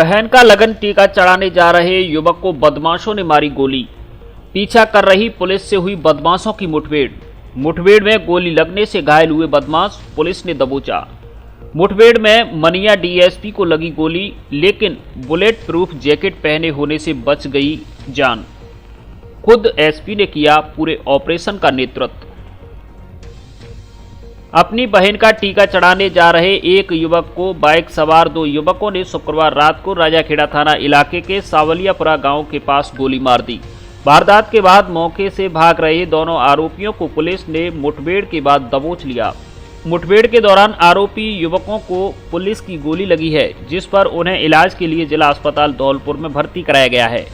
बहन का लगन टीका चढ़ाने जा रहे युवक को बदमाशों ने मारी गोली। पीछा कर रही पुलिस से हुई बदमाशों की मुठभेड़ में गोली लगने से घायल हुए बदमाश पुलिस ने दबोचा। मुठभेड़ में मनिया डीएसपी को लगी गोली, लेकिन बुलेट प्रूफ जैकेट पहने होने से बच गई जान। खुद एसपी ने किया पूरे ऑपरेशन का नेतृत्व। अपनी बहन का टीका चढ़ाने जा रहे एक युवक को बाइक सवार दो युवकों ने शुक्रवार रात को राजाखेड़ा थाना इलाके के सावलियापुरा गांव के पास गोली मार दी। वारदात के बाद मौके से भाग रहे दोनों आरोपियों को पुलिस ने मुठभेड़ के बाद दबोच लिया। मुठभेड़ के दौरान आरोपी युवकों को पुलिस की गोली लगी है, जिस पर उन्हें इलाज के लिए जिला अस्पताल धौलपुर में भर्ती कराया गया है।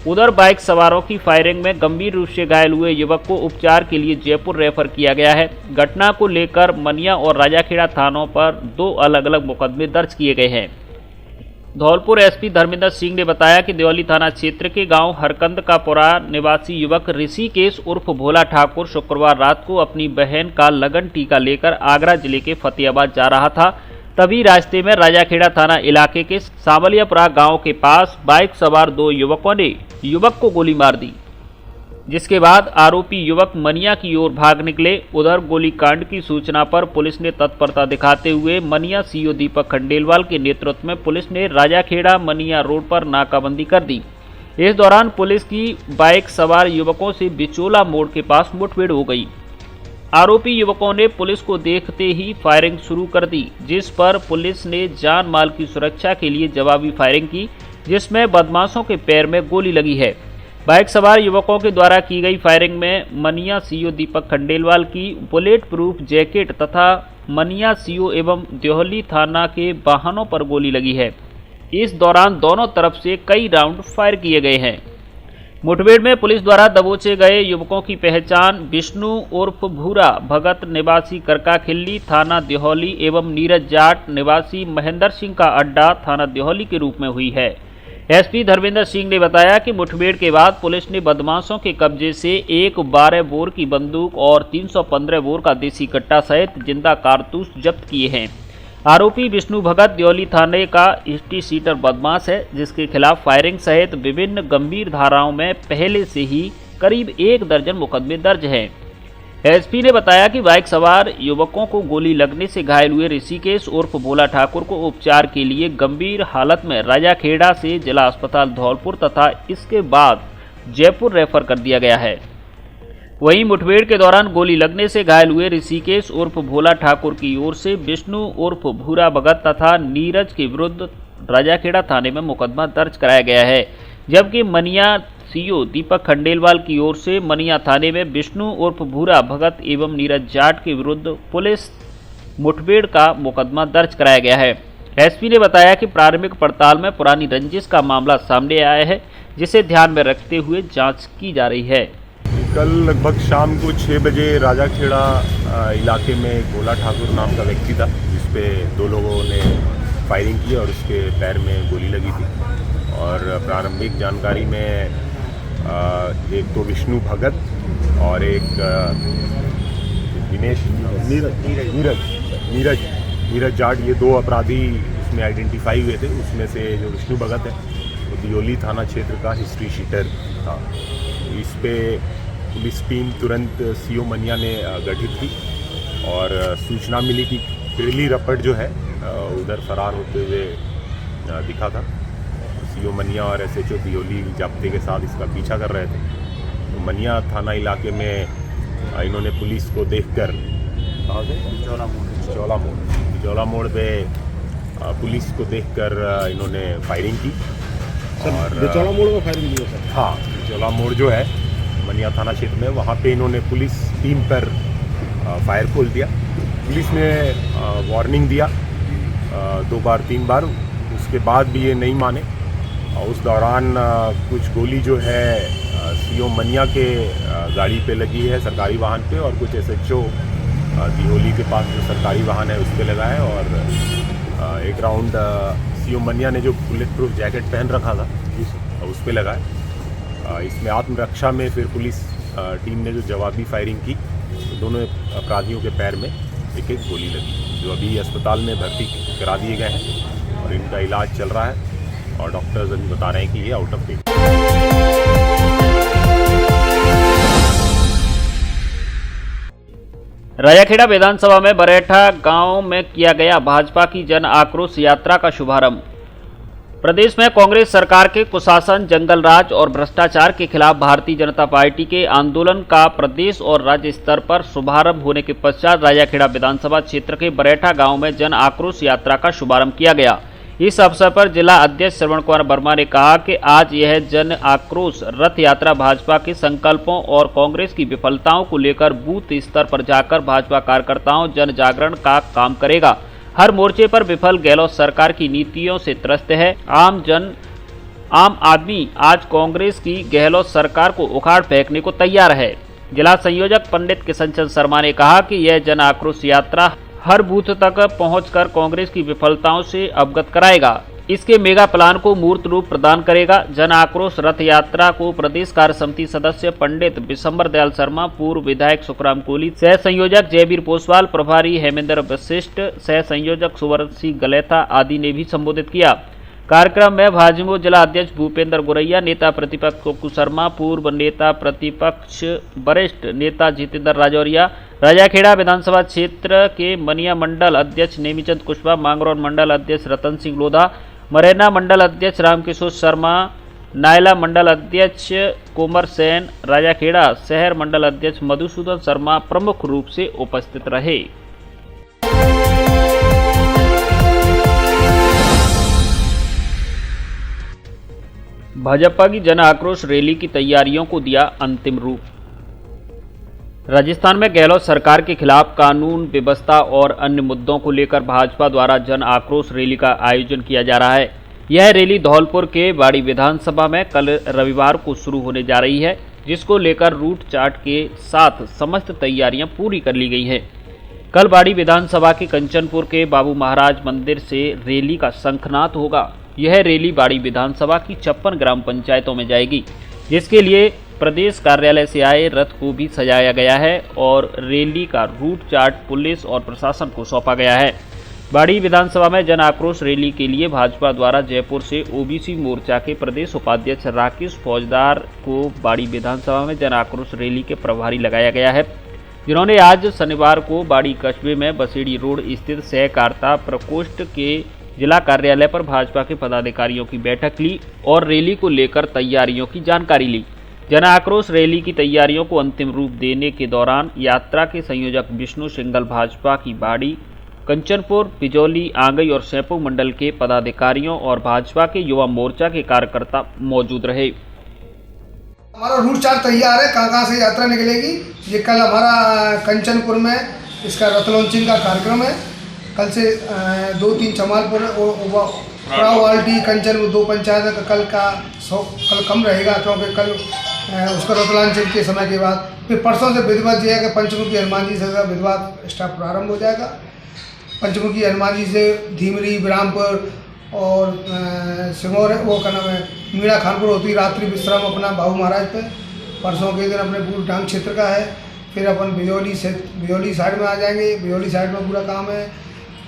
उधर बाइक सवारों की फायरिंग में गंभीर रूप से घायल हुए युवक को उपचार के लिए जयपुर रेफर किया गया है। घटना को लेकर मनिया और राजाखेड़ा थानों पर 2 अलग अलग मुकदमे दर्ज किए गए हैं। धौलपुर एसपी धर्मेंद्र सिंह ने बताया कि देवली थाना क्षेत्र के गांव हरकंद का पुरा निवासी युवक ऋषिकेश उर्फ भोला ठाकुर शुक्रवार रात को अपनी बहन का लगन टीका लेकर आगरा जिले के फतेहाबाद जा रहा था। तभी रास्ते में राजाखेड़ा थाना इलाके के सावलियापुरा गांव के पास बाइक सवार 2 युवकों ने युवक को गोली मार दी, जिसके बाद आरोपी युवक मनिया की ओर भाग निकले। उधर गोलीकांड की सूचना पर पुलिस ने तत्परता दिखाते हुए मनिया सीओ दीपक खंडेलवाल के नेतृत्व में पुलिस ने राजाखेड़ा मनिया रोड पर नाकाबंदी कर दी। इस दौरान पुलिस की बाइक सवार युवकों से बिचोला मोड़ के पास मुठभेड़ हो गई। आरोपी युवकों ने पुलिस को देखते ही फायरिंग शुरू कर दी, जिस पर पुलिस ने जान माल की सुरक्षा के लिए जवाबी फायरिंग की, जिसमें बदमाशों के पैर में गोली लगी है। बाइक सवार युवकों के द्वारा की गई फायरिंग में मनिया सीओ दीपक खंडेलवाल की बुलेट प्रूफ जैकेट तथा मनिया सीओ एवं देवली थाना के वाहनों पर गोली लगी है। इस दौरान दोनों तरफ से कई राउंड फायर किए गए हैं। मुठभेड़ में पुलिस द्वारा दबोचे गए युवकों की पहचान विष्णु उर्फ भूरा भगत निवासी करका खिल्ली थाना देहौली एवं नीरज जाट निवासी महेंद्र सिंह का अड्डा थाना देहौली के रूप में हुई है। एसपी धर्मेंद्र सिंह ने बताया कि मुठभेड़ के बाद पुलिस ने बदमाशों के कब्जे से एक 12 बोर की बंदूक और 315 बोर का देसी कट्टा सहित जिंदा कारतूस जब्त किए हैं। आरोपी विष्णु भगत देवली थाने का हिस्ट्री सीटर बदमाश है, जिसके खिलाफ फायरिंग सहित विभिन्न गंभीर धाराओं में पहले से ही करीब 1 दर्जन मुकदमे दर्ज हैं। एसपी ने बताया कि बाइक सवार युवकों को गोली लगने से घायल हुए ऋषिकेश उर्फ भोला ठाकुर को उपचार के लिए गंभीर हालत में राजाखेड़ा से जिला अस्पताल धौलपुर तथा इसके बाद जयपुर रेफर कर दिया गया है। वहीं मुठभेड़ के दौरान गोली लगने से घायल हुए ऋषिकेश उर्फ भोला ठाकुर की ओर से विष्णु उर्फ भूरा भगत तथा नीरज के विरुद्ध राजाखेड़ा थाने में मुकदमा दर्ज कराया गया है, जबकि मनिया सीओ दीपक खंडेलवाल की ओर से मनिया थाने में विष्णु उर्फ भूरा भगत एवं नीरज जाट के विरुद्ध पुलिस मुठभेड़ का मुकदमा दर्ज कराया गया है। एसपी ने बताया कि प्रारंभिक पड़ताल में पुरानी रंजिश का मामला सामने आया है, जिसे ध्यान में रखते हुए जाँच की जा रही है। कल लगभग शाम को 6 बजे राजाखेड़ा इलाके में भोला ठाकुर नाम का व्यक्ति था, जिस पे 2 लोगों ने फायरिंग की और उसके पैर में गोली लगी थी। और प्रारंभिक जानकारी में एक तो विष्णु भगत और एक नीरज जाट, ये 2 अपराधी इसमें आइडेंटिफाई हुए थे। उसमें से जो विष्णु भगत है वो दियोली थाना क्षेत्र का हिस्ट्री शीटर था। इस पे पुलिस टीम तुरंत सीओ मनिया ने गठित की और सूचना मिली कि पहली रपट जो है उधर फरार होते हुए दिखा था। सीओ मनिया और एसएचओ दियोली जाब्ते के साथ इसका पीछा कर रहे थे। तो मनिया थाना इलाके में इन्होंने पुलिस को देखकर बिचौला मोड़ पे पुलिस को देखकर इन्होंने फायरिंग की। और बिचौला मोड़ में फायरिंग की सर? हाँ, बिचौला मोड़ जो है मनिया थाना क्षेत्र में, वहाँ पे इन्होंने पुलिस टीम पर फायर खोल दिया। पुलिस ने वार्निंग दिया 2 बार 3 बार, उसके बाद भी ये नहीं माने। और उस दौरान कुछ गोली जो है सीओ मनिया के गाड़ी पे लगी है, सरकारी वाहन पे, और कुछ एसएचओ दिहोली के पास जो सरकारी वाहन है उस पे लगा है। और 1 राउंड सीओ मनिया ने जो बुलेट प्रूफ जैकेट पहन रखा था उस पे लगा है। इसमें आत्मरक्षा में फिर पुलिस टीम ने जो जवाबी फायरिंग की तो दोनों अपराधियों के पैर में 1-1 गोली लगी, जो अभी अस्पताल में भर्ती करा दिए गए हैं और इनका इलाज चल रहा है। और डॉक्टर्स अभी बता रहे हैं कि ये आउट ऑफ डेट। राजाखेड़ा विधानसभा में बरेठा गांव में किया गया भाजपा की जन आक्रोश यात्रा का शुभारंभ। प्रदेश में कांग्रेस सरकार के कुशासन, जंगल राज और भ्रष्टाचार के खिलाफ भारतीय जनता पार्टी के आंदोलन का प्रदेश और राज्य स्तर पर शुभारंभ होने के पश्चात राजाखेड़ा विधानसभा क्षेत्र के बरेठा गांव में जन आक्रोश यात्रा का शुभारंभ किया गया। इस अवसर पर जिला अध्यक्ष श्रवण कुमार वर्मा ने कहा कि आज यह जन आक्रोश रथ यात्रा भाजपा के संकल्पों और कांग्रेस की विफलताओं को लेकर बूथ स्तर पर जाकर भाजपा कार्यकर्ताओं जन जागरण का काम करेगा। हर मोर्चे पर विफल गहलोत सरकार की नीतियों से त्रस्त है। आम आदमी आज कांग्रेस की गहलोत सरकार को उखाड़ फेंकने को तैयार है। जिला संयोजक पंडित किशन चंद्र शर्मा ने कहा कि यह जन आक्रोश यात्रा हर बूथ तक पहुंचकर कांग्रेस की विफलताओं से अवगत कराएगा, इसके मेगा प्लान को मूर्त रूप प्रदान करेगा। जन आक्रोश रथ यात्रा को प्रदेश कार्य समिति सदस्य पंडित विशंबर दयाल शर्मा, पूर्व विधायक सुखराम कोहली, सह संयोजक जयवीर पोसवाल, प्रभारी हेमेंद्र वशिष्ठ, सह संयोजक सुवर्ण सिंह गलेथा आदि ने भी संबोधित किया। कार्यक्रम में भाजपा जिला अध्यक्ष भूपेंद्र गोरैया, नेता प्रतिपक्ष कोकू शर्मा, पूर्व नेता प्रतिपक्ष वरिष्ठ नेता जितेंद्र राजौरिया, राजाखेड़ा विधानसभा क्षेत्र के मनिया मंडल अध्यक्ष नेमीचंद कुशवाहा, मांगरौन मंडल अध्यक्ष रतन सिंह लोधा, मरैना मंडल अध्यक्ष रामकिशोर शर्मा, नायला मंडल अध्यक्ष कोमर सेन, राजाखेड़ा शहर मंडल अध्यक्ष मधुसूदन शर्मा प्रमुख रूप से उपस्थित रहे। भाजपा की जन आक्रोश रैली की तैयारियों को दिया अंतिम रूप। राजस्थान में गहलोत सरकार के खिलाफ कानून व्यवस्था और अन्य मुद्दों को लेकर भाजपा द्वारा जन आक्रोश रैली का आयोजन किया जा रहा है। यह रैली धौलपुर के बाड़ी विधानसभा में कल रविवार को शुरू होने जा रही है, जिसको लेकर रूट चार्ट के साथ समस्त तैयारियां पूरी कर ली गई हैं। कल बाड़ी विधानसभा के कंचनपुर के बाबू महाराज मंदिर से रैली का शंखनाद होगा। यह रैली बाड़ी विधानसभा की 56 ग्राम पंचायतों में जाएगी, जिसके लिए प्रदेश कार्यालय से आए रथ को भी सजाया गया है और रैली का रूट चार्ट पुलिस और प्रशासन को सौंपा गया है। बाड़ी विधानसभा में जन आक्रोश रैली के लिए भाजपा द्वारा जयपुर से ओबीसी मोर्चा के प्रदेश उपाध्यक्ष राकेश फौजदार को बाड़ी विधानसभा में जन आक्रोश रैली के प्रभारी लगाया गया है, जिन्होंने आज शनिवार को बाड़ी कस्बे में बसेड़ी रोड स्थित सहकारिता प्रकोष्ठ के जिला कार्यालय पर भाजपा के पदाधिकारियों की बैठक ली और रैली को लेकर तैयारियों की जानकारी ली। जन आक्रोश रैली की तैयारियों को अंतिम रूप देने के दौरान यात्रा के संयोजक विष्णु सिंघल, भाजपा की बाड़ी, कंचनपुर, पिजौली, आंगई और सैंपू मंडल के पदाधिकारियों और भाजपा के युवा मोर्चा के कार्यकर्ता मौजूद रहे। हमारा रूट चार्ट तैयार है, कहाँ से यात्रा निकलेगी। ये कल हमारा कंचनपुर में इसका रथ लॉन्चिंग का कार्यक्रम है। कल से 2-3 जमालपुर वाल्टी कंचनपुर 2 पंचायत का कल कम रहेगा, क्योंकि कल उसका रथ लॉन्चिंग के समय के बाद फिर परसों से विधिवत जो है कि पंचमुखी हनुमान जी से विधिवत स्टाफ प्रारंभ हो जाएगा। पंचमुखी हनुमान जी से धीमरी, बिरामपुर और सिंगौर वो का नाम है मीणा खानपुर होती रात्रि विश्राम अपना बाबू महाराज पे। परसों के दिन अपने पूरे डांग क्षेत्र का है। फिर अपन बिजौली साइड में आ जाएंगे, बिजौली साइड में पूरा काम है।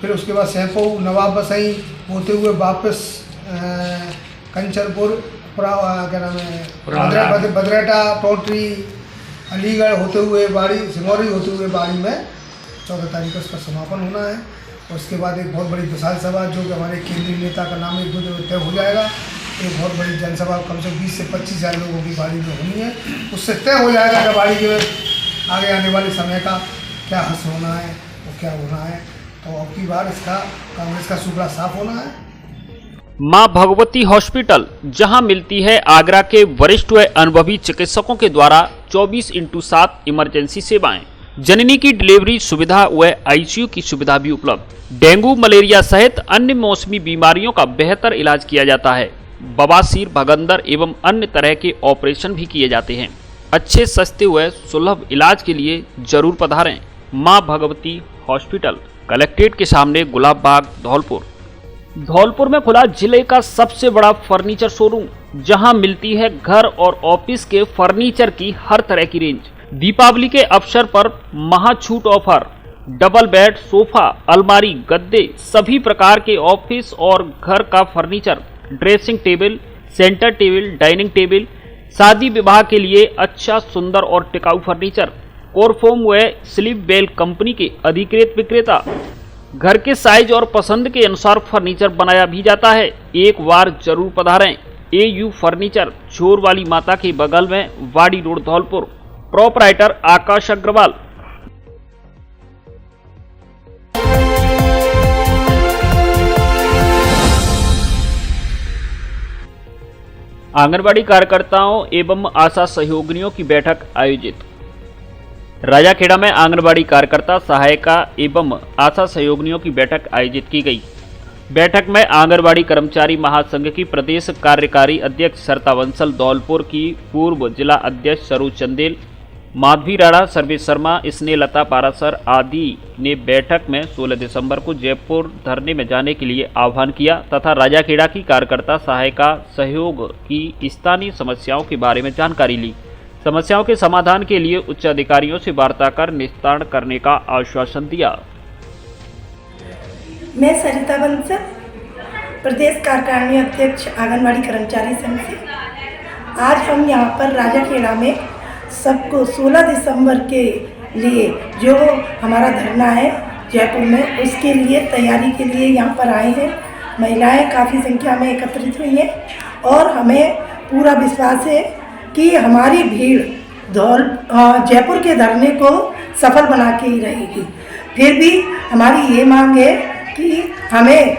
फिर उसके बाद सैंपू, नवाब बसई होते हुए वापस कंचनपुर, क्या नाम है बदरेटा, टोटरी, अलीगढ़ होते हुए बाड़ी, सिंगौरी होते हुए बाड़ी में 14 तारीख को उसका समापन होना है। उसके बाद एक बहुत बड़ी विशाल सभा जो कि हमारे केंद्रीय नेता का नाम 1-2 दिन तय हो जाएगा। एक बहुत बड़ी जनसभा कम से 20 से 25 हज़ार लोगों की बाड़ी में होनी है। उससे तय हो जाएगा कि बाड़ी के आगे आने वाले समय का क्या हस होना है वो क्या होना है। तो अब की बार इसका कांग्रेस का सूबा साफ होना है। मां भगवती हॉस्पिटल, जहां मिलती है आगरा के वरिष्ठ व अनुभवी चिकित्सकों के द्वारा 24/7 इमरजेंसी सेवाएं, जननी की डिलीवरी सुविधा व आईसीयू की सुविधा भी उपलब्ध। डेंगू, मलेरिया सहित अन्य मौसमी बीमारियों का बेहतर इलाज किया जाता है। बवासीर, भगंदर एवं अन्य तरह के ऑपरेशन भी किए जाते हैं। अच्छे, सस्ते व सुलभ इलाज के लिए जरूर पधारें। मां भगवती हॉस्पिटल, कलेक्ट्रेट के सामने, गुलाब बाग, धौलपुर। धौलपुर में खुला जिले का सबसे बड़ा फर्नीचर शोरूम, जहां मिलती है घर और ऑफिस के फर्नीचर की हर तरह की रेंज। दीपावली के अवसर पर महाछूट ऑफर, डबल बेड, सोफा, अलमारी, गद्दे, सभी प्रकार के ऑफिस और घर का furniture dressing table, centre table, dining table, शादी विवाह के लिए अच्छा, सुंदर और टिकाऊ फर्नीचर। कोरफोम व स्लीप बेल कंपनी के अधिकृत विक्रेता। घर के साइज और पसंद के अनुसार फर्नीचर बनाया भी जाता है। एक बार जरूर पधारें। AU फर्नीचर, चोर वाली माता के बगल में, वाड़ी रोड, धौलपुर। प्रोपराइटर आकाश अग्रवाल। आंगनबाड़ी कार्यकर्ताओं एवं आशा सहयोगिनियों की बैठक आयोजित। राजाखेड़ा में आंगनबाड़ी कार्यकर्ता, सहायिका एवं आशा सहयोगिनियों की बैठक आयोजित की गई। बैठक में आंगनबाड़ी कर्मचारी महासंघ की प्रदेश कार्यकारी अध्यक्ष सरिता बंसल, धौलपुर की पूर्व जिला अध्यक्ष सरू चंदेल, माधवी राणा, सर्वेश शर्मा, स्नेहलता पारासर आदि ने बैठक में 16 दिसंबर को जयपुर धरने में जाने के लिए आह्वान किया तथा राजाखेड़ा की कार्यकर्ता सहायिका सहयोग की स्थानीय समस्याओं के बारे में जानकारी ली। समस्याओं के समाधान के लिए उच्च अधिकारियों से वार्ता कर निस्तारण करने का आश्वासन दिया। मैं सरिता बंसल, प्रदेश कार्यकारिणी अध्यक्ष आंगनबाड़ी कर्मचारी संघ से। आज हम यहाँ पर राजाखेड़ा में सबको 16 दिसंबर के लिए जो हमारा धरना है जयपुर में, उसके लिए तैयारी के लिए यहाँ पर आए हैं। महिलाएं काफ़ी संख्या में एकत्रित हुई हैं और हमें पूरा विश्वास है कि हमारी भीड़ जयपुर के धरने को सफल बना के ही रहेगी। फिर भी हमारी ये मांग है कि हमें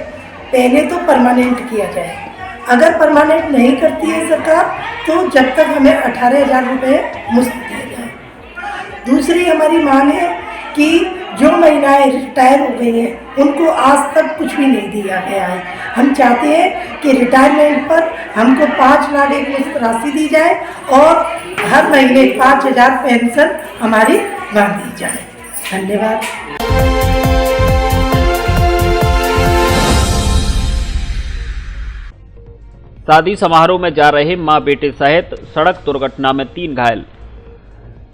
पहले तो परमानेंट किया जाए। अगर परमानेंट नहीं करती है सरकार तो जब तक हमें 18,000 रुपये मुफ्त दिए जाए। दूसरी हमारी मांग है कि जो महिलाएं रिटायर हो गई हैं उनको आज तक कुछ भी नहीं दिया गया है। हम चाहते हैं कि रिटायरमेंट पर हमको 5 लाख एक मुफ्त राशि दी जाए और हर महीने 5,000 पेंशन हमारी बांध दी जाए। धन्यवाद। शादी समारोह में जा रहे मां बेटे सहित सड़क दुर्घटना में 3 घायल।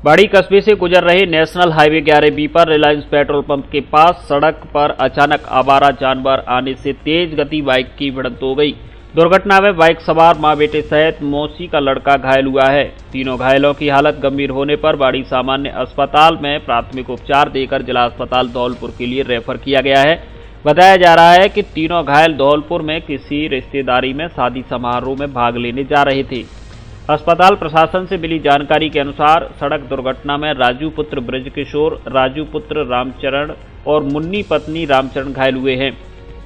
बाड़ी कस्बे से गुजर रहे नेशनल हाईवे 11B पर रिलायंस पेट्रोल पंप के पास सड़क पर अचानक आवारा जानवर आने से तेज गति बाइक की भिड़ंत हो गई। दुर्घटना में बाइक सवार मां बेटे सहित मौसी का लड़का घायल हुआ है। तीनों घायलों की हालत गंभीर होने पर बाड़ी सामान्य अस्पताल में प्राथमिक उपचार देकर जिला अस्पताल धौलपुर के लिए रेफर किया गया है। बताया जा रहा है कि तीनों घायल धौलपुर में किसी रिश्तेदारी में शादी समारोह में भाग लेने जा रहे थे। अस्पताल प्रशासन से मिली जानकारी के अनुसार सड़क दुर्घटना में राजू पुत्र ब्रजकिशोर, राजू पुत्र रामचरण और मुन्नी पत्नी रामचरण घायल हुए हैं।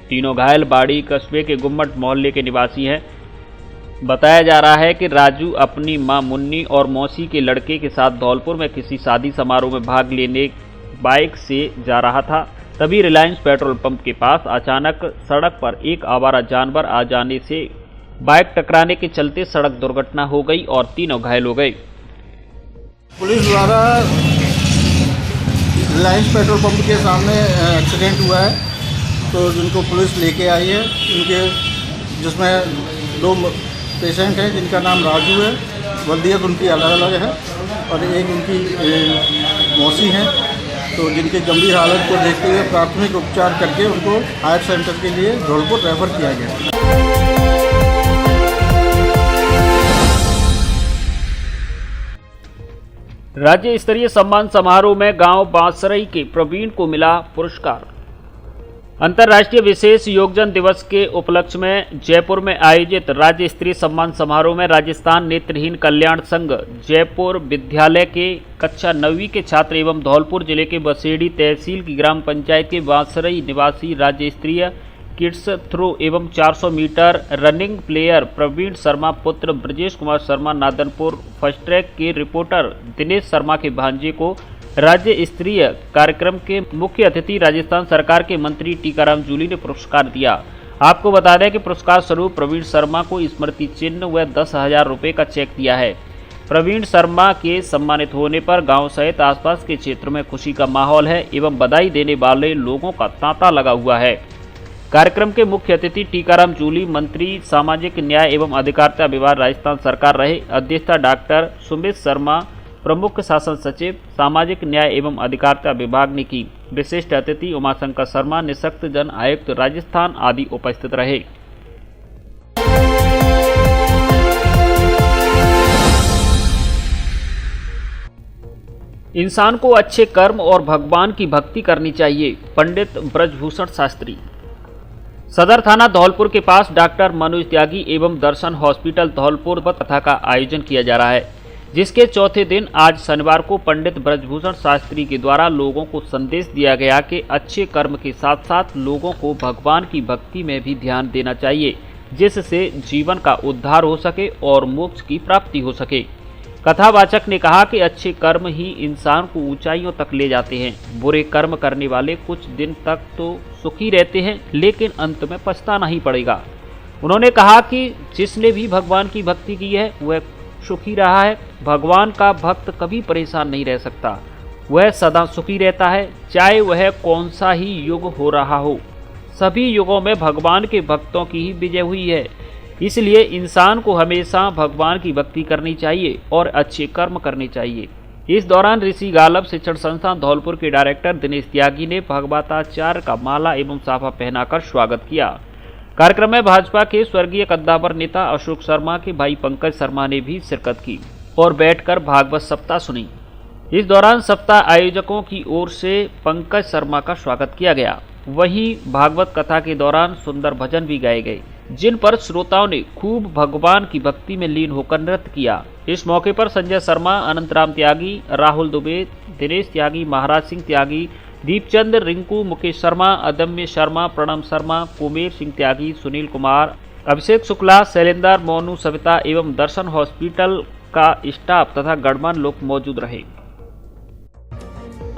तीनों घायल बाड़ी कस्बे के गुम्मट मोहल्ले के निवासी हैं। बताया जा रहा है कि राजू अपनी मां मुन्नी और मौसी के लड़के के साथ धौलपुर में किसी शादी समारोह में भाग लेने बाइक से जा रहा था। तभी रिलायंस पेट्रोल पंप के पास अचानक सड़क पर एक आवारा जानवर आ जाने से बाइक टकराने के चलते सड़क दुर्घटना हो गई और तीनों घायल हो गए। पुलिस द्वारा रिलायंस पेट्रोल पंप के सामने एक्सीडेंट हुआ है, तो जिनको पुलिस लेके आई है उनके, जिसमें 2 पेशेंट हैं जिनका नाम राजू है, वल्दियत उनकी अलग अलग है, और एक उनकी मौसी हैं, तो जिनके गंभीर हालत को देखते हुए प्राथमिक उपचार करके उनको हायर सेंटर के लिए धौलपुर रेफर किया गया। राज्य स्तरीय सम्मान समारोह में गांव बांसरई के प्रवीण को मिला पुरस्कार। अंतर्राष्ट्रीय विशेष योगदान दिवस के उपलक्ष्य में जयपुर में आयोजित राज्य स्तरीय सम्मान समारोह में राजस्थान नेत्रहीन कल्याण संघ जयपुर विद्यालय के कक्षा 9वीं के छात्र एवं धौलपुर जिले के बसेड़ी तहसील की ग्राम पंचायत के बांसरई निवासी राज्य स्तरीय किड्स थ्रो एवं 400 metre running player Praveen Sharma पुत्र ब्रजेश कुमार शर्मा नादनपुर फर्स्ट ट्रैक के रिपोर्टर दिनेश शर्मा के भांजे को राज्य स्तरीय कार्यक्रम के मुख्य अतिथि राजस्थान सरकार के मंत्री टीकाराम जूली ने पुरस्कार दिया। आपको बता दें कि पुरस्कार स्वरूप प्रवीण शर्मा को स्मृति चिन्ह व 10,000 रुपये का चेक दिया है। प्रवीण शर्मा के सम्मानित होने पर गांव सहित आसपास के क्षेत्र में खुशी का माहौल है एवं बधाई देने वाले लोगों का तांता लगा हुआ है। कार्यक्रम के मुख्य अतिथि टीकाराम जूली, मंत्री सामाजिक न्याय एवं अधिकारिता विभाग राजस्थान सरकार रहे। अध्यक्षता डॉक्टर सुमित शर्मा, प्रमुख शासन सचिव सामाजिक न्याय एवं अधिकारिता विभाग ने की। विशिष्ट अतिथि उमाशंकर शर्मा, निःशक्त जन आयुक्त राजस्थान आदि उपस्थित रहे। इंसान को अच्छे कर्म और भगवान की भक्ति करनी चाहिए, पंडित ब्रजभूषण शास्त्री। सदर थाना धौलपुर के पास डॉक्टर मनोज त्यागी एवं दर्शन हॉस्पिटल धौलपुर पर कथा का आयोजन किया जा रहा है, जिसके चौथे दिन आज शनिवार को पंडित ब्रजभूषण शास्त्री के द्वारा लोगों को संदेश दिया गया कि अच्छे कर्म के साथ साथ लोगों को भगवान की भक्ति में भी ध्यान देना चाहिए, जिससे जीवन का उद्धार हो सके और मोक्ष की प्राप्ति हो सके। कथावाचक ने कहा कि अच्छे कर्म ही इंसान को ऊंचाइयों तक ले जाते हैं। बुरे कर्म करने वाले कुछ दिन तक तो सुखी रहते हैं, लेकिन अंत में पछताना ही पड़ेगा। उन्होंने कहा कि जिसने भी भगवान की भक्ति की है वह सुखी रहा है। भगवान का भक्त कभी परेशान नहीं रह सकता, वह सदा सुखी रहता है, चाहे वह कौन सा ही युग हो रहा हो। सभी युगों में भगवान के भक्तों की ही विजय हुई है, इसलिए इंसान को हमेशा भगवान की भक्ति करनी चाहिए और अच्छे कर्म करने चाहिए। इस दौरान ऋषि गालब शिक्षण संस्थान धौलपुर के डायरेक्टर दिनेश त्यागी ने भगवताचार्य का माला एवं साफा पहनाकर स्वागत किया। कार्यक्रम में भाजपा के स्वर्गीय कद्दावर नेता अशोक शर्मा के भाई पंकज शर्मा ने भी शिरकत की और बैठकर भागवत सप्ताह सुनी। इस दौरान सप्ताह आयोजकों की ओर से पंकज शर्मा का स्वागत किया गया। वहीं भागवत कथा के दौरान सुंदर भजन भी गाए गए, जिन पर श्रोताओं ने खूब भगवान की भक्ति में लीन होकर नृत्य किया। इस मौके पर संजय शर्मा, अनंतराम त्यागी, राहुल दुबे, दिनेश त्यागी, महाराज सिंह त्यागी, दीपचंद, रिंकू, मुकेश शर्मा, अदम्य शर्मा, प्रणम शर्मा, कुमेर सिंह त्यागी, सुनील कुमार, अभिषेक शुक्ला, शैलेंद्र, मोनू, सविता एवं दर्शन हॉस्पिटल का स्टाफ तथा गणमान्य लोग मौजूद रहे।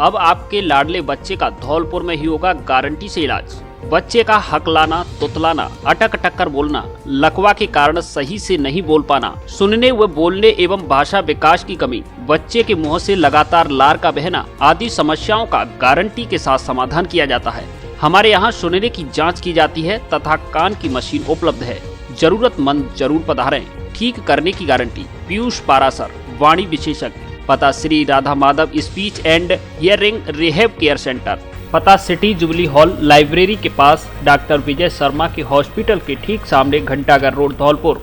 अब आपके लाडले बच्चे का धौलपुर में ही होगा गारंटी से इलाज। बच्चे का हक लाना, तुतलाना, अटक अटक कर बोलना, लकवा के कारण सही से नहीं बोल पाना, सुनने व बोलने एवं भाषा विकास की कमी, बच्चे के मुंह से लगातार लार का बहना आदि समस्याओं का गारंटी के साथ समाधान किया जाता है। हमारे यहाँ सुनने की जांच की जाती है तथा कान की मशीन उपलब्ध है। जरूरतमंद जरूर पधारें। ठीक करने की गारंटी। पीयूष पारासर, वाणी विशेषज्ञ। पता Shri Radha Madhav speech and hearing rehab care centre. पता सिटी जुबली हॉल लाइब्रेरी के पास डॉक्टर विजय शर्मा के हॉस्पिटल के ठीक सामने घंटाघर रोड धौलपुर।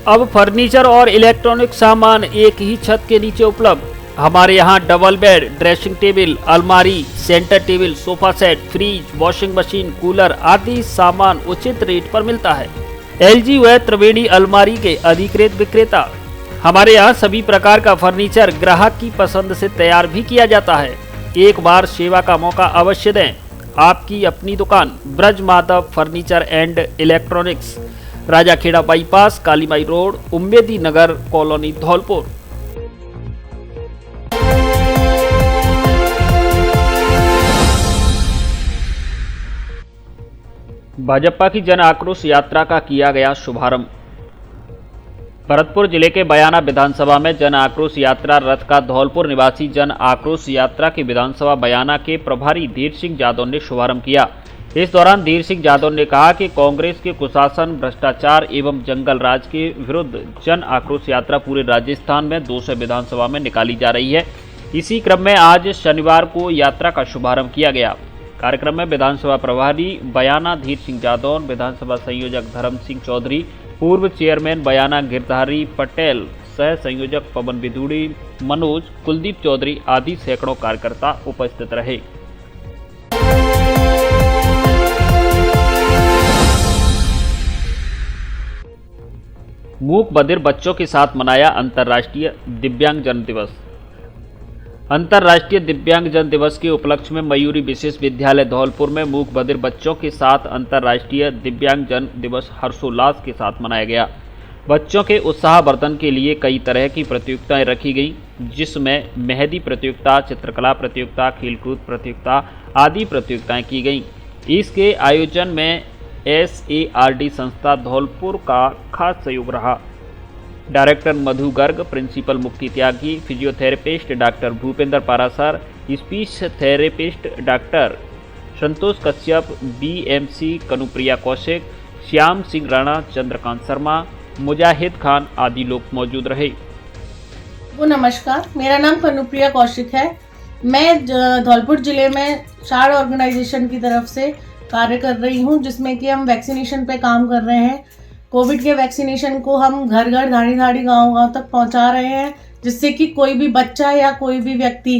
अब फर्नीचर और इलेक्ट्रॉनिक सामान एक ही छत के नीचे उपलब्ध। हमारे यहाँ डबल बेड, ड्रेसिंग टेबल, अलमारी, centre table, sofa set, fridge, washing machine, cooler आदि सामान उचित रेट पर मिलता है। LG व त्रिवेणी अलमारी के अधिकृत विक्रेता। हमारे यहाँ सभी प्रकार का फर्नीचर ग्राहक की पसंद से तैयार भी किया जाता है। एक बार सेवा का मौका अवश्य दें। आपकी अपनी दुकान Braj Madhav furniture and electronics, Rajakhera bypass, Kalimai road, Ummedi Nagar colony Dholpur. Bhajpa की जन आक्रोश यात्रा का किया गया शुभारंभ। भरतपुर जिले के बयाना विधानसभा में जन आक्रोश यात्रा रथ का धौलपुर निवासी जन आक्रोश यात्रा के विधानसभा बयाना के प्रभारी धीर सिंह यादव ने शुभारंभ किया। इस दौरान धीर सिंह यादव ने कहा कि कांग्रेस के कुशासन, भ्रष्टाचार एवं जंगल राज के विरुद्ध जन आक्रोश यात्रा पूरे राजस्थान में 200 विधानसभा में निकाली जा रही है। इसी क्रम में आज शनिवार को यात्रा का शुभारंभ किया गया। कार्यक्रम में विधानसभा प्रभारी बयाना धीर सिंह यादव, विधानसभा संयोजक धर्म सिंह चौधरी, पूर्व चेयरमैन बयाना गिरधारी पटेल, सह संयोजक पवन बिदुड़ी, मनोज, कुलदीप चौधरी आदि सैकड़ों कार्यकर्ता उपस्थित रहे। मूक बधिर बच्चों के साथ मनाया अंतर्राष्ट्रीय दिव्यांगजन दिवस। अंतर्राष्ट्रीय दिव्यांगजन दिवस के उपलक्ष्य में मयूरी विशेष विद्यालय धौलपुर में मूक बधिर बच्चों के साथ अंतर्राष्ट्रीय दिव्यांगजन दिवस हर्षोल्लास के साथ मनाया गया। बच्चों के उत्साहवर्धन के लिए कई तरह की प्रतियोगिताएं रखी गई, जिसमें मेहंदी प्रतियोगिता, चित्रकला प्रतियोगिता, खेलकूद प्रतियोगिता आदि प्रतियोगिताएं की गईं। इसके आयोजन में SARD संस्था धौलपुर का खास सहयोग रहा। डायरेक्टर मधु Garg, principal Mukti Tyagi, physiotherapist doctor Bhupendra Parashar, speech therapist doctor Santosh Kashyap, BMC Kanupriya Kaushik, Shyam Singh Rana, Chandrakant Sharma, Mujahid Khan आदि लोग मौजूद रहे। नमस्कार, मेरा नाम कनुप्रिया कौशिक है। मैं धौलपुर जिले में शार्ड ऑर्गेनाइजेशन की तरफ से कार्य कर रही हूँ, जिसमें कि हम वैक्सीनेशन पे काम कर रहे हैं। कोविड के वैक्सीनेशन को हम घर घर, धाड़ी धाड़ी, गांव गांव तक पहुंचा रहे हैं, जिससे कि कोई भी बच्चा या कोई भी व्यक्ति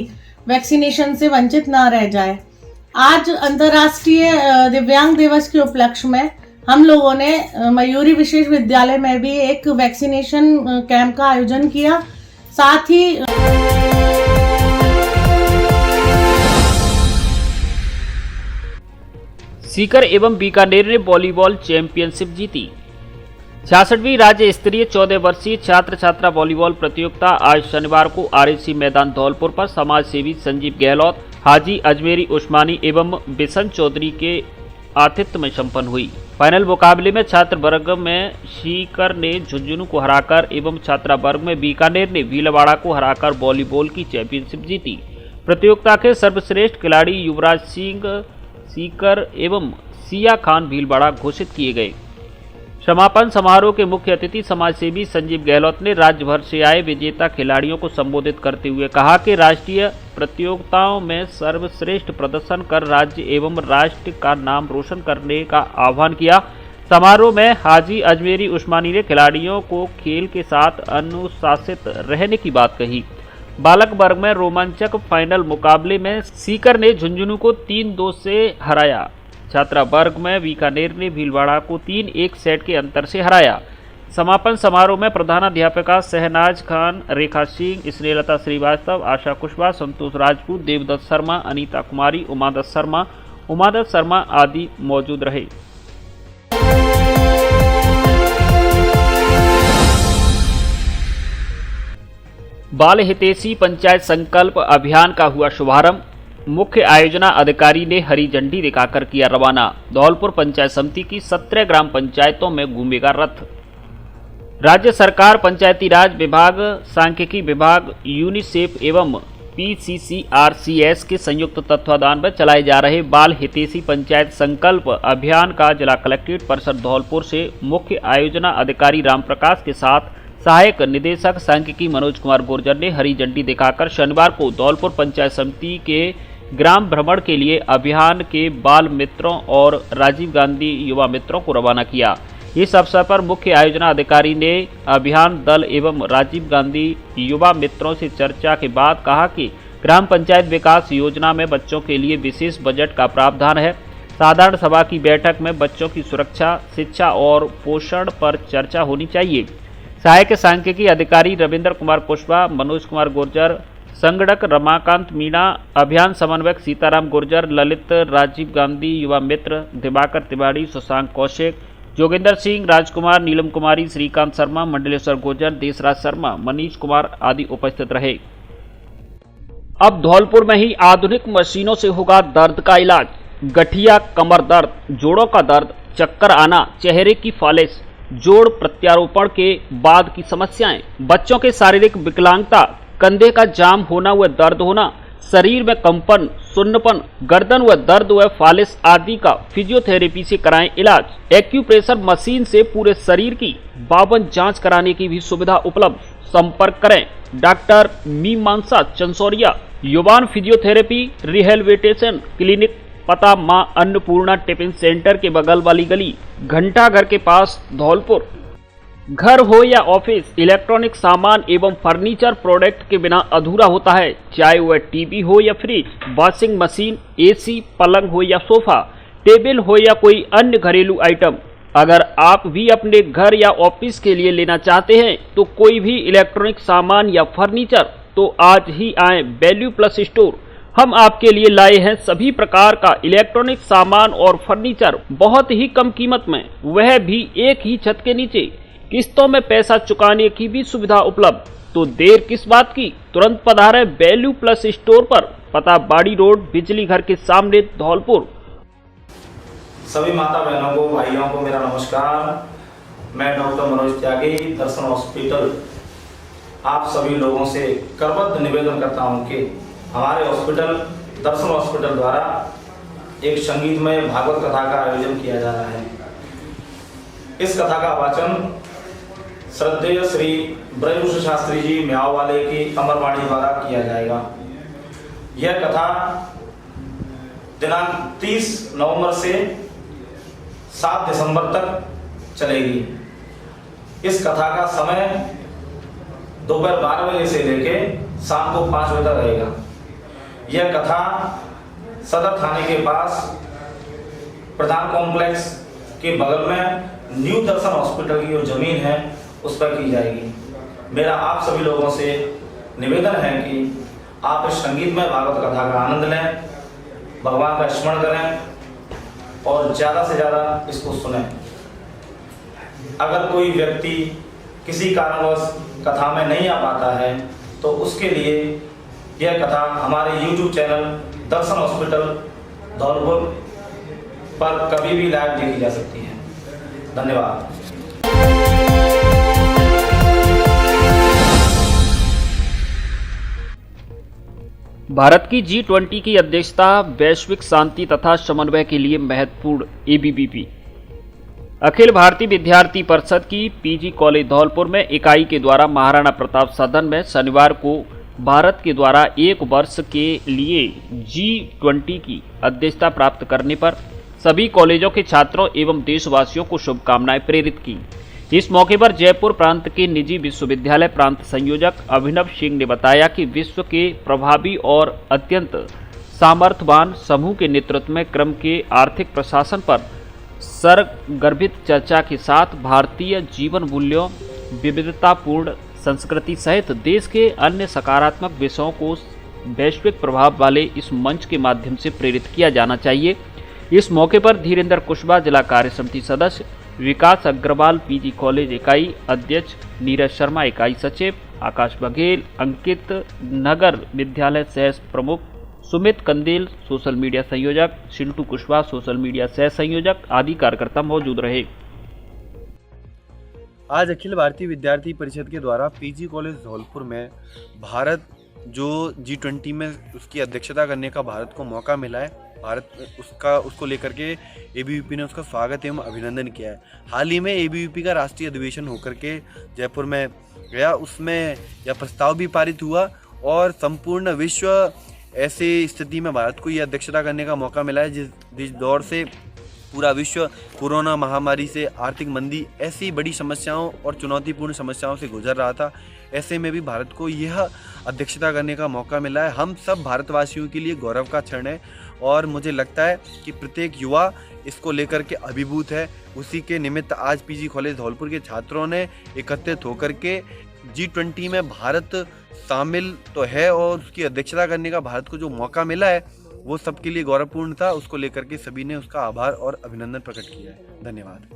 वैक्सीनेशन से वंचित ना रह जाए। आज अंतर्राष्ट्रीय दिव्यांग दिवस के उपलक्ष्य में हम लोगों ने मयूरी विशेष विद्यालय में भी एक वैक्सीनेशन कैंप का आयोजन किया। साथ ही सीकर एवं बीकानेर ने वॉलीबॉल चैंपियनशिप जीती। 66वीं राज्य स्तरीय 14 वर्षीय छात्र छात्रा वॉलीबॉल प्रतियोगिता आज शनिवार को आरएसी मैदान धौलपुर पर समाज सेवी संजीव गहलोत, हाजी अजमेरी उस्मानी एवं बिशन चौधरी के आतिथ्य में संपन्न हुई। फाइनल मुकाबले में छात्र वर्ग में सीकर ने झुंझुनू को हराकर एवं छात्रा वर्ग में बीकानेर ने भीलवाड़ा को हराकर वॉलीबॉल की चैंपियनशिप जीती। प्रतियोगिता के सर्वश्रेष्ठ खिलाड़ी युवराज सिंह सीकर एवं सिया खान भीलवाड़ा घोषित किए गए। समापन समारोह के मुख्य अतिथि समाज सेवी संजीव गहलोत ने राज्य भर से आए विजेता खिलाड़ियों को संबोधित करते हुए कहा कि राष्ट्रीय प्रतियोगिताओं में सर्वश्रेष्ठ प्रदर्शन कर राज्य एवं राष्ट्र का नाम रोशन करने का आह्वान किया। समारोह में हाजी अजमेरी उस्मानी ने खिलाड़ियों को खेल के साथ अनुशासित रहने की बात कही। बालक वर्ग में रोमांचक फाइनल मुकाबले में सीकर ने झुंझुनू को 3-2 से हराया। छात्रा वर्ग में बीकानेर ने भीलवाड़ा को 3-1 सेट के अंतर से हराया। समापन समारोह में प्रधानाध्यापिका शहनाज खान, रेखा सिंह, स्नेहलता श्रीवास्तव, आशा कुशवाहा, संतोष राजपूत, देवदत्त शर्मा, अनीता कुमारी, उमादत्त शर्मा आदि मौजूद रहे। बाल हितैषी पंचायत संकल्प अभियान का हुआ शुभारंभ। मुख्य आयोजना अधिकारी ने हरी झंडी दिखाकर किया रवाना। धौलपुर पंचायत समिति की 17 ग्राम पंचायतों में घूमेगा रथ। राज्य सरकार, पंचायती राज विभाग, सांख्यिकी विभाग, यूनिसेफ एवं PCCRCS के संयुक्त तत्वाधान में चलाए जा रहे बाल हितैषी पंचायत संकल्प अभियान का जिला कलेक्ट्रेट परिसर धौलपुर से मुख्य आयोजना अधिकारी रामप्रकाश के साथ सहायक निदेशक सांख्यिकी मनोज कुमार गुर्जर ने हरी झंडी दिखाकर शनिवार को धौलपुर पंचायत समिति के ग्राम भ्रमण के लिए अभियान के बाल मित्रों और राजीव गांधी युवा मित्रों को रवाना किया। इस अवसर पर मुख्य आयोजना अधिकारी ने अभियान दल एवं राजीव गांधी युवा मित्रों से चर्चा के बाद कहा कि ग्राम पंचायत विकास योजना में बच्चों के लिए विशेष बजट का प्रावधान है। साधारण सभा की बैठक में बच्चों की सुरक्षा, शिक्षा और पोषण पर चर्चा होनी चाहिए। सहायक सांख्यिकी अधिकारी रविंद्र कुमार कुशवाहा, मनोज कुमार गुर्जर, संगणक रमाकांत मीणा, अभियान समन्वयक सीताराम गुर्जर, ललित राजीव गांधी युवा मित्र, दिवाकर तिवारी, शशांक कौशिक, जोगिंदर सिंह, राजकुमार, नीलम कुमारी, श्रीकांत शर्मा, मंडलेश्वर गुर्जर, देशराज शर्मा, मनीष कुमार आदि उपस्थित रहे। अब धौलपुर में ही आधुनिक मशीनों से होगा दर्द का इलाज। गठिया, कमर दर्द, जोड़ों का दर्द, चक्कर आना, चेहरे की फालिश, जोड़ प्रत्यारोपण के बाद की समस्याएं, बच्चों के शारीरिक विकलांगता, कंधे का जाम होना व दर्द होना, शरीर में कंपन, सुन्नपन, गर्दन व दर्द व फालिश आदि का फिजियोथेरेपी से कराएं इलाज। एक्यूप्रेशर मशीन से पूरे शरीर की 52 जांच कराने की भी सुविधा उपलब्ध। संपर्क करें डॉक्टर मीमांसा चंसोरिया, युवान फिजियोथेरेपी रिहेबिलिटेशन क्लिनिक, पता मां अन्नपूर्णा टिफिन सेंटर के बगल वाली गली, घंटा घर के पास, धौलपुर। घर हो या ऑफिस, इलेक्ट्रॉनिक सामान एवं फर्नीचर प्रोडक्ट के बिना अधूरा होता है। चाहे वह टीवी हो या फ्रिज, वॉशिंग मशीन, एसी, पलंग हो या सोफा, टेबल हो या कोई अन्य घरेलू आइटम। अगर आप भी अपने घर या ऑफिस के लिए लेना चाहते हैं तो कोई भी इलेक्ट्रॉनिक सामान या फर्नीचर, तो आज ही आए वैल्यू प्लस स्टोर। हम आपके लिए लाए हैं सभी प्रकार का इलेक्ट्रॉनिक सामान और फर्नीचर बहुत ही कम कीमत में, वह भी एक ही छत के नीचे। किस्तों में पैसा चुकाने की भी सुविधा उपलब्ध। तो देर किस बात की, तुरंत पधारें वैल्यू प्लस स्टोर पर। पता बाड़ी रोड, बिजली घर के सामने, धौलपुर। सभी माता बहनों को, भाइयों को मेरा नमस्कार। मैं डॉक्टर मनोज त्यागी, दर्शन हॉस्पिटल, आप सभी लोगों से करबद्ध निवेदन करता हूं कि हमारे हॉस्पिटल दर्शन हॉस्पिटल द्वारा एक संगीतमय भागवत कथा का आयोजन किया जा रहा है। इस कथा का वाचन श्रद्धेय श्री ब्रजभूषण शास्त्री जी म्याओ वाले की अमरवाणी द्वारा किया जाएगा। यह कथा दिनांक 30 नवंबर से 7 दिसंबर तक चलेगी। इस कथा का समय दोपहर 12 बजे से लेके शाम को 5 बजे तक रहेगा। यह कथा सदर थाने के पास प्रधान कॉम्प्लेक्स के बगल में न्यू दर्शन हॉस्पिटल की जो जमीन है उस पर की जाएगी। मेरा आप सभी लोगों से निवेदन है कि आप इस संगीतमय भागवत कथा का आनंद लें, भगवान का स्मरण करें और ज़्यादा से ज़्यादा इसको सुनें। अगर कोई व्यक्ति किसी कारणवश कथा में नहीं आ पाता है तो उसके लिए यह कथा हमारे YouTube चैनल दर्शन हॉस्पिटल धौलपुर पर कभी भी लाइव देखी जा सकती है। धन्यवाद। भारत की G20 की अध्यक्षता वैश्विक शांति तथा समन्वय के लिए महत्वपूर्ण। ABVP अखिल भारतीय विद्यार्थी परिषद की PG कॉलेज धौलपुर में इकाई के द्वारा महाराणा प्रताप सदन में शनिवार को भारत के द्वारा एक वर्ष के लिए G20 की अध्यक्षता प्राप्त करने पर सभी कॉलेजों के छात्रों एवं देशवासियों को शुभकामनाएं प्रेरित की। इस मौके पर जयपुर प्रांत के निजी विश्वविद्यालय प्रांत संयोजक अभिनव सिंह ने बताया कि विश्व के प्रभावी और अत्यंत सामर्थ्यवान समूह के नेतृत्व में क्रम के आर्थिक प्रशासन पर सरगर्भित चर्चा के साथ भारतीय जीवन मूल्यों, विविधतापूर्ण संस्कृति सहित देश के अन्य सकारात्मक विषयों को वैश्विक प्रभाव वाले इस मंच के माध्यम से प्रेरित किया जाना चाहिए। इस मौके पर धीरेन्द्र कुशवाहा जिला कार्य समिति सदस्य, विकास अग्रवाल PG कॉलेज इकाई अध्यक्ष, नीरज शर्मा इकाई सचिव, आकाश बघेल, अंकित नगर विद्यालय सह प्रमुख, सुमित कंदेल सोशल मीडिया संयोजक, सिंटू कुशवाहा सोशल मीडिया सह संयोजक आदि कार्यकर्ता मौजूद रहे। आज अखिल भारतीय विद्यार्थी परिषद के द्वारा PG कॉलेज धौलपुर में भारत जो G20 में उसकी अध्यक्षता करने का भारत को मौका मिला है, भारत उसको लेकर के ABVP ने उसका स्वागत एवं अभिनंदन किया है। हाल ही में ABVP का राष्ट्रीय अधिवेशन होकर के जयपुर में गया, उसमें यह प्रस्ताव भी पारित हुआ और संपूर्ण विश्व ऐसी स्थिति में भारत को यह अध्यक्षता करने का मौका मिला है जिस दौर से पूरा विश्व कोरोना महामारी से, आर्थिक मंदी, ऐसी बड़ी समस्याओं और चुनौतीपूर्ण समस्याओं से गुजर रहा था। ऐसे में भी भारत को यह अध्यक्षता करने का मौका मिला है। हम सब भारतवासियों के लिए गौरव का क्षण है और मुझे लगता है कि प्रत्येक युवा इसको लेकर के अभिभूत है। उसी के निमित्त आज PG कॉलेज धौलपुर के छात्रों ने एकत्रित होकर के G20 में भारत शामिल तो है और उसकी अध्यक्षता करने का भारत को जो मौका मिला है वो सबके लिए गौरवपूर्ण था। उसको लेकर के सभी ने उसका आभार और अभिनंदन प्रकट किया है। धन्यवाद।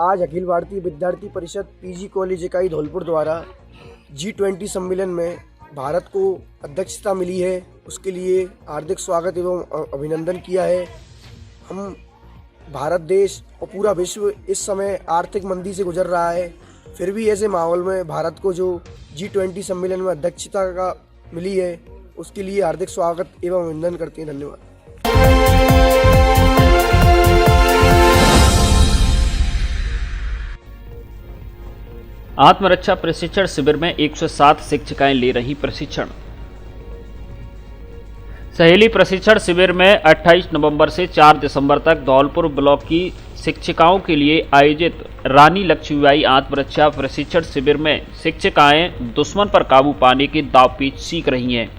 आज अखिल भारतीय विद्यार्थी परिषद PG कॉलेज इकाई धौलपुर द्वारा G20 सम्मेलन में भारत को अध्यक्षता मिली है, उसके लिए हार्दिक स्वागत एवं अभिनंदन किया है। हम भारत देश और पूरा विश्व इस समय आर्थिक मंदी से गुजर रहा है, फिर भी ऐसे माहौल में भारत को जो G20 सम्मेलन में अध्यक्षता का मिली है उसके लिए हार्दिक स्वागत एवं अभिनंदन करते हैं। धन्यवाद। आत्मरक्षा प्रशिक्षण शिविर में 107 शिक्षिकाएं ले रही प्रशिक्षण। सहेली प्रशिक्षण शिविर में 28 नवंबर से 4 दिसंबर तक धौलपुर ब्लॉक की शिक्षिकाओं के लिए आयोजित रानी लक्ष्मीबाई आत्मरक्षा प्रशिक्षण शिविर में शिक्षिकाएं दुश्मन पर काबू पाने के दावपेच सीख रही हैं।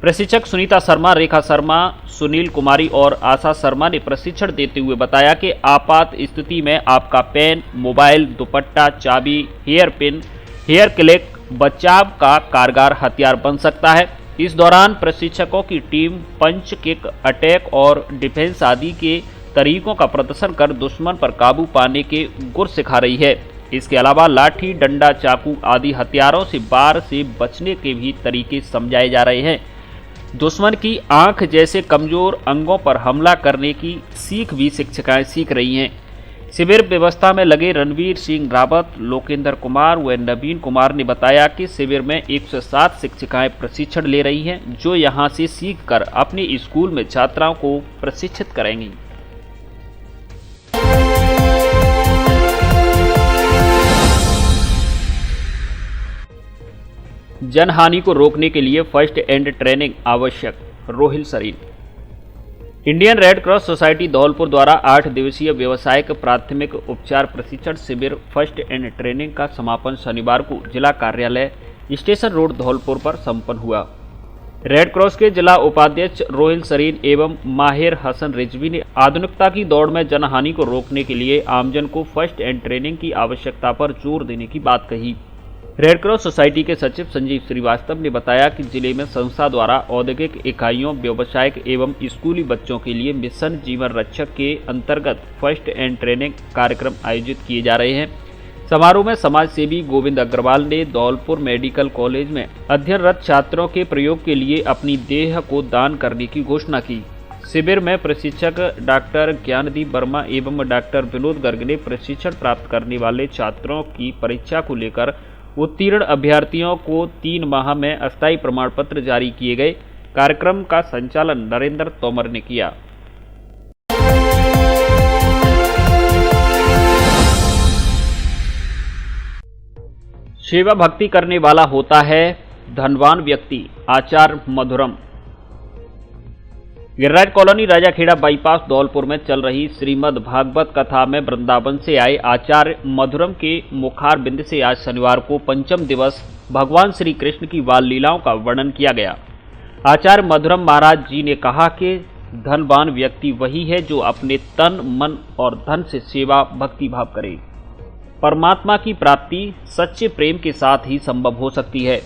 प्रशिक्षक सुनीता शर्मा, रेखा शर्मा, सुनील कुमारी और आशा शर्मा ने प्रशिक्षण देते हुए बताया कि आपात स्थिति में आपका पेन, मोबाइल, दुपट्टा, चाबी, हेयर पिन, हेयर क्लिप बचाव का कारगर हथियार बन सकता है। इस दौरान प्रशिक्षकों की टीम पंच, किक, अटैक और डिफेंस आदि के तरीकों का प्रदर्शन कर दुश्मन पर काबू पाने के गुर सिखा रही है। इसके अलावा लाठी, डंडा, चाकू आदि हथियारों से वार से बचने के भी तरीके समझाए जा रहे हैं। दुश्मन की आंख जैसे कमजोर अंगों पर हमला करने की सीख भी शिक्षिकाएं सीख रही हैं। शिविर व्यवस्था में लगे रणवीर सिंह रावत, लोकेंद्र कुमार व नवीन कुमार ने बताया कि शिविर में 107 शिक्षिकाएं प्रशिक्षण ले रही हैं, जो यहां से सीखकर अपने स्कूल में छात्राओं को प्रशिक्षित करेंगी। जनहानि को रोकने के लिए फर्स्ट एड ट्रेनिंग आवश्यक। Rohil Sarin. Indian Red Cross Society Dholpur द्वारा 8 दिवसीय व्यावसायिक प्राथमिक उपचार प्रशिक्षण शिविर फर्स्ट एड ट्रेनिंग का समापन शनिवार को जिला कार्यालय स्टेशन रोड धौलपुर पर संपन्न हुआ। रेड क्रॉस के जिला उपाध्यक्ष रोहिल सरीन एवं माहिर हसन रिजवी ने आधुनिकता की दौड़ में जनहानि को रोकने के लिए आमजन को फर्स्ट एड ट्रेनिंग की आवश्यकता पर जोर देने की बात कही। रेड क्रॉस सोसाइटी के सचिव संजीव श्रीवास्तव ने बताया कि जिले में संस्था द्वारा औद्योगिक इकाइयों, व्यावसायिक एवं स्कूली बच्चों के लिए मिशन जीवन रक्षक के अंतर्गत फर्स्ट एड ट्रेनिंग कार्यक्रम आयोजित किए जा रहे हैं। समारोह में समाज सेवी गोविंद अग्रवाल ने धौलपुर मेडिकल कॉलेज में अध्ययनरत छात्रों के प्रयोग के लिए अपनी देह को दान करने की घोषणा की। शिविर में प्रशिक्षक डॉक्टर ज्ञानदीप वर्मा एवं डॉक्टर विनोद गर्ग ने प्रशिक्षण प्राप्त करने वाले छात्रों की परीक्षा को लेकर उत्तीर्ण अभ्यर्थियों को 3 माह में अस्थायी प्रमाण पत्र जारी किए गए। कार्यक्रम का संचालन नरेंद्र तोमर ने किया। सेवा भक्ति करने वाला होता है धनवान व्यक्ति, आचार्य मधुरम। गिरिराज कॉलोनी राजाखेड़ा बाईपास धौलपुर में चल रही श्रीमद् भागवत कथा में वृंदावन से आए आचार्य मधुरम के मुखार बिंद से आज शनिवार को पंचम दिवस भगवान श्री कृष्ण की बाल लीलाओं का वर्णन किया गया। आचार्य मधुरम महाराज जी ने कहा कि धनवान व्यक्ति वही है जो अपने तन, मन और धन से सेवा भक्ति भाव करे। परमात्मा की प्राप्ति सच्चे प्रेम के साथ ही संभव हो सकती है।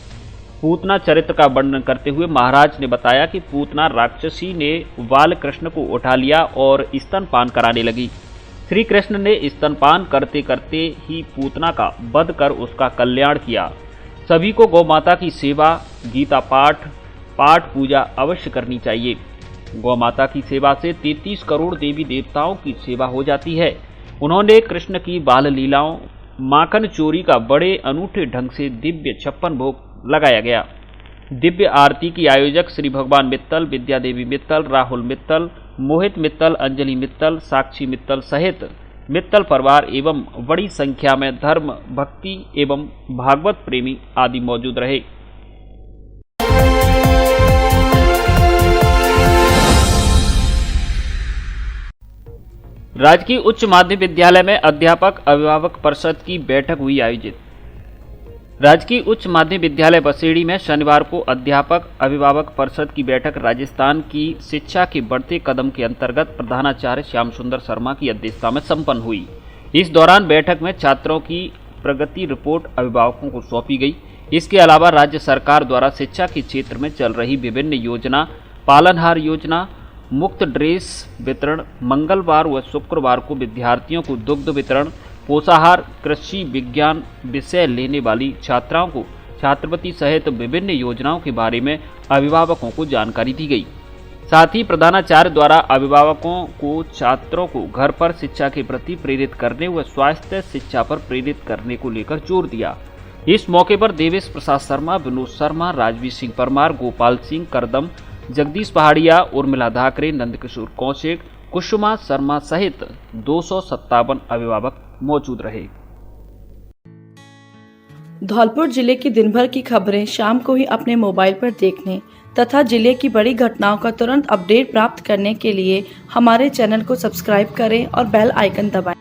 पूतना चरित्र का वर्णन करते हुए महाराज ने बताया कि पूतना राक्षसी ने बाल कृष्ण को उठा लिया और स्तनपान कराने लगी। श्री कृष्ण ने स्तनपान करते करते ही पूतना का वध कर उसका कल्याण किया। सभी को गौ माता की सेवा, गीता पाठ पूजा अवश्य करनी चाहिए। गौ माता की सेवा से 33 करोड़ देवी देवताओं की सेवा हो जाती है। उन्होंने कृष्ण की बाल लीलाओं, माखन चोरी का बड़े अनूठे ढंग से दिव्य 56 भोग लगाया गया। दिव्य आरती की आयोजक श्री भगवान मित्तल, विद्या देवी मित्तल, राहुल मित्तल, मोहित मित्तल, अंजलि मित्तल, साक्षी मित्तल सहित मित्तल परिवार एवं बड़ी संख्या में धर्म, भक्ति एवं भागवत प्रेमी आदि मौजूद रहे। राजकीय उच्च माध्यमिक विद्यालय में अध्यापक अभिभावक परिषद की बैठक हुई आयोजित। राजकीय उच्च माध्यमिक विद्यालय बसेड़ी में शनिवार को अध्यापक अभिभावक परिषद की बैठक राजस्थान की शिक्षा के बढ़ते कदम के अंतर्गत प्रधानाचार्य श्याम सुंदर शर्मा की अध्यक्षता में संपन्न हुई। इस दौरान बैठक में छात्रों की प्रगति रिपोर्ट अभिभावकों को सौंपी गई। इसके अलावा राज्य सरकार द्वारा शिक्षा के क्षेत्र में चल रही विभिन्न योजना, पालनहार योजना, मुफ्त ड्रेस वितरण, मंगलवार व शुक्रवार को विद्यार्थियों को दुग्ध वितरण, पोषाहार, कृषि विज्ञान विषय लेने वाली छात्राओं को छात्रवृत्ति सहित विभिन्न योजनाओं के बारे में अभिभावकों को जानकारी दी गई। साथ ही प्रधानाचार्य द्वारा अभिभावकों को छात्रों को घर पर शिक्षा के प्रति प्रेरित करने व स्वास्थ्य शिक्षा पर प्रेरित करने को लेकर जोर दिया। इस मौके पर देवेश प्रसाद शर्मा, विनोद शर्मा, राजवीर सिंह परमार, गोपाल सिंह करदम, जगदीश पहाड़िया, उर्मिला धाकरे, नंदकिशोर कौशिक, कुसुमा शर्मा सहित 257 अभिभावक मौजूद रहे। धौलपुर जिले की दिन भर की खबरें शाम को ही अपने मोबाइल पर देखने तथा जिले की बड़ी घटनाओं का तुरंत अपडेट प्राप्त करने के लिए हमारे चैनल को सब्सक्राइब करें और बेल आइकन दबाएं।